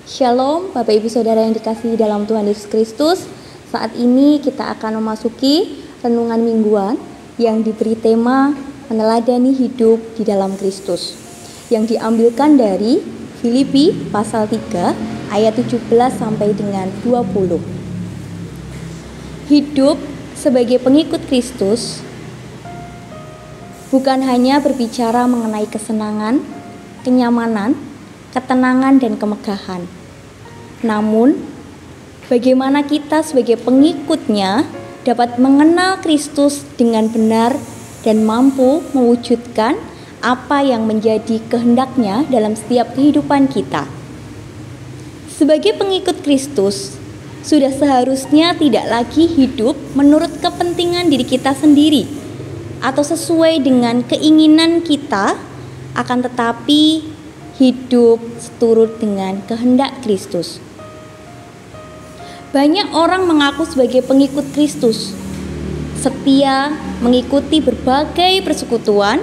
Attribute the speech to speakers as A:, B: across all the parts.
A: Shalom Bapak Ibu Saudara yang dikasihi dalam Tuhan Yesus Kristus. Saat ini kita akan memasuki renungan mingguan yang diberi tema meneladani hidup di dalam Kristus, yang diambilkan dari Filipi pasal 3 ayat 17 sampai dengan 20. Hidup sebagai pengikut Kristus bukan hanya berbicara mengenai kesenangan, kenyamanan, ketenangan dan kemegahan. Namun, bagaimana kita sebagai pengikutnya dapat mengenal Kristus dengan benar dan mampu mewujudkan apa yang menjadi kehendaknya dalam setiap kehidupan kita. Sebagai pengikut Kristus, sudah seharusnya tidak lagi hidup menurut kepentingan diri kita sendiri atau sesuai dengan keinginan kita, akan tetapi hidup seturut dengan kehendak Kristus. Banyak orang mengaku sebagai pengikut Kristus, setia mengikuti berbagai persekutuan,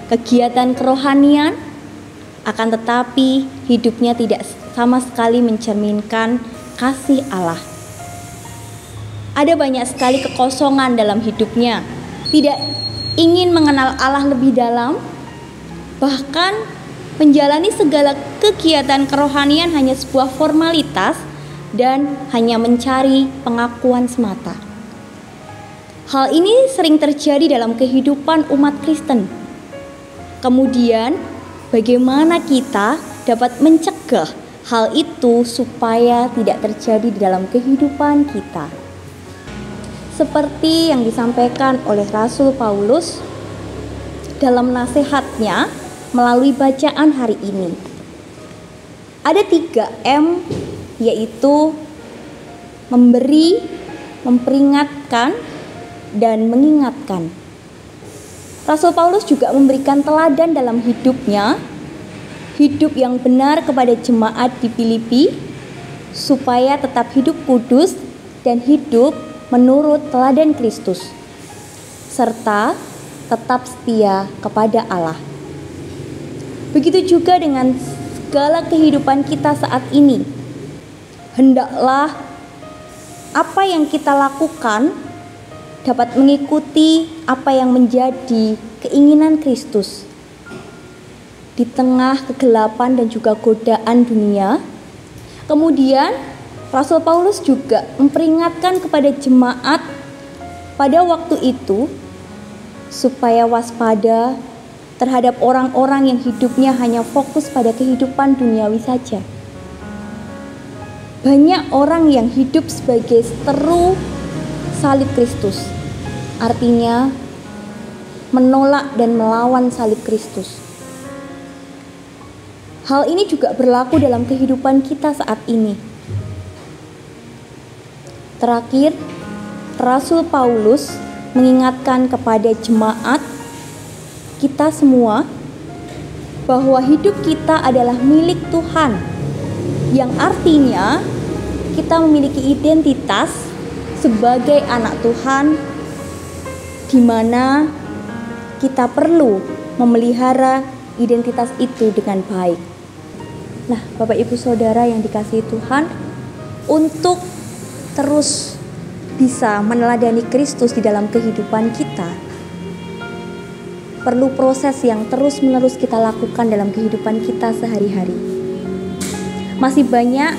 A: kegiatan kerohanian, akan tetapi hidupnya tidak sama sekali mencerminkan kasih Allah. Ada banyak sekali kekosongan dalam hidupnya, tidak ingin mengenal Allah lebih dalam, bahkan menjalani segala kegiatan kerohanian hanya sebuah formalitas dan hanya mencari pengakuan semata. Hal ini sering terjadi dalam kehidupan umat Kristen. Kemudian, bagaimana kita dapat mencegah hal itu supaya tidak terjadi di dalam kehidupan kita? Seperti yang disampaikan oleh Rasul Paulus dalam nasihatnya melalui bacaan hari ini. Ada 3M, yaitu memberi, memperingatkan, dan mengingatkan. Rasul Paulus juga memberikan teladan dalam hidupnya, hidup yang benar kepada jemaat di Filipi, supaya tetap hidup kudus dan hidup menurut teladan Kristus, serta tetap setia kepada Allah. Begitu juga dengan segala kehidupan kita saat ini. Hendaklah apa yang kita lakukan dapat mengikuti apa yang menjadi keinginan Kristus. Di tengah kegelapan dan juga godaan dunia, kemudian Rasul Paulus juga memperingatkan kepada jemaat pada waktu itu supaya waspada terhadap orang-orang yang hidupnya hanya fokus pada kehidupan duniawi saja. Banyak orang yang hidup sebagai seteru salib Kristus, artinya menolak dan melawan salib Kristus. Hal ini juga berlaku dalam kehidupan kita saat ini. Terakhir, Rasul Paulus mengingatkan kepada jemaat kita semua bahwa hidup kita adalah milik Tuhan, yang artinya kita memiliki identitas sebagai anak Tuhan, di mana kita perlu memelihara identitas itu dengan baik. Nah, Bapak Ibu Saudara yang dikasihi Tuhan, untuk terus bisa meneladani Kristus di dalam kehidupan kita, perlu proses yang terus-menerus kita lakukan dalam kehidupan kita sehari-hari. Masih banyak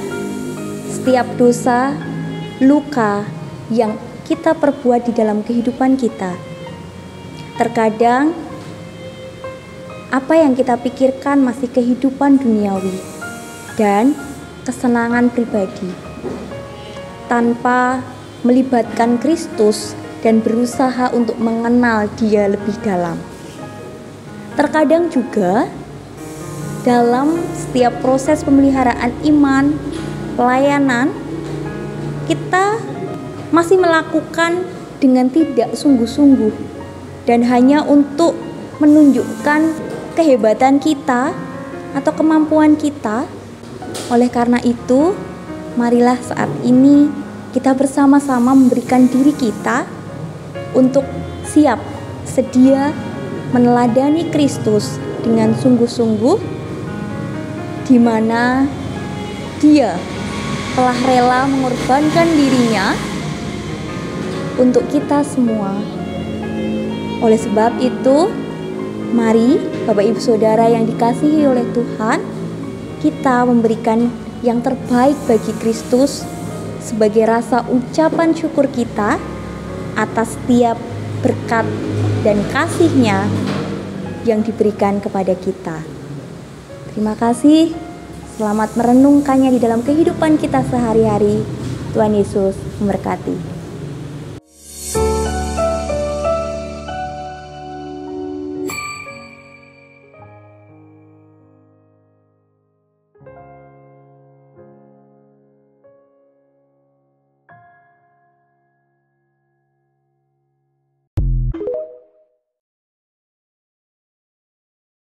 A: setiap dosa, luka yang kita perbuat di dalam kehidupan kita. Terkadang apa yang kita pikirkan masih kehidupan duniawi dan kesenangan pribadi, tanpa melibatkan Kristus dan berusaha untuk mengenal Dia lebih dalam. Terkadang juga dalam setiap proses pemeliharaan iman, pelayanan, kita masih melakukan dengan tidak sungguh-sungguh dan hanya untuk menunjukkan kehebatan kita atau kemampuan kita. Oleh karena itu, marilah saat ini kita bersama-sama memberikan diri kita untuk siap, sedia meneladani Kristus dengan sungguh-sungguh, di mana Dia telah rela mengorbankan dirinya untuk kita semua. Oleh sebab itu, mari Bapak Ibu Saudara yang dikasihi oleh Tuhan, kita memberikan yang terbaik bagi Kristus sebagai rasa ucapan syukur kita atas setiap berkat dan kasih-Nya yang diberikan kepada kita. Terima kasih. Selamat merenungkannya di dalam kehidupan kita sehari-hari. Tuhan Yesus memberkati.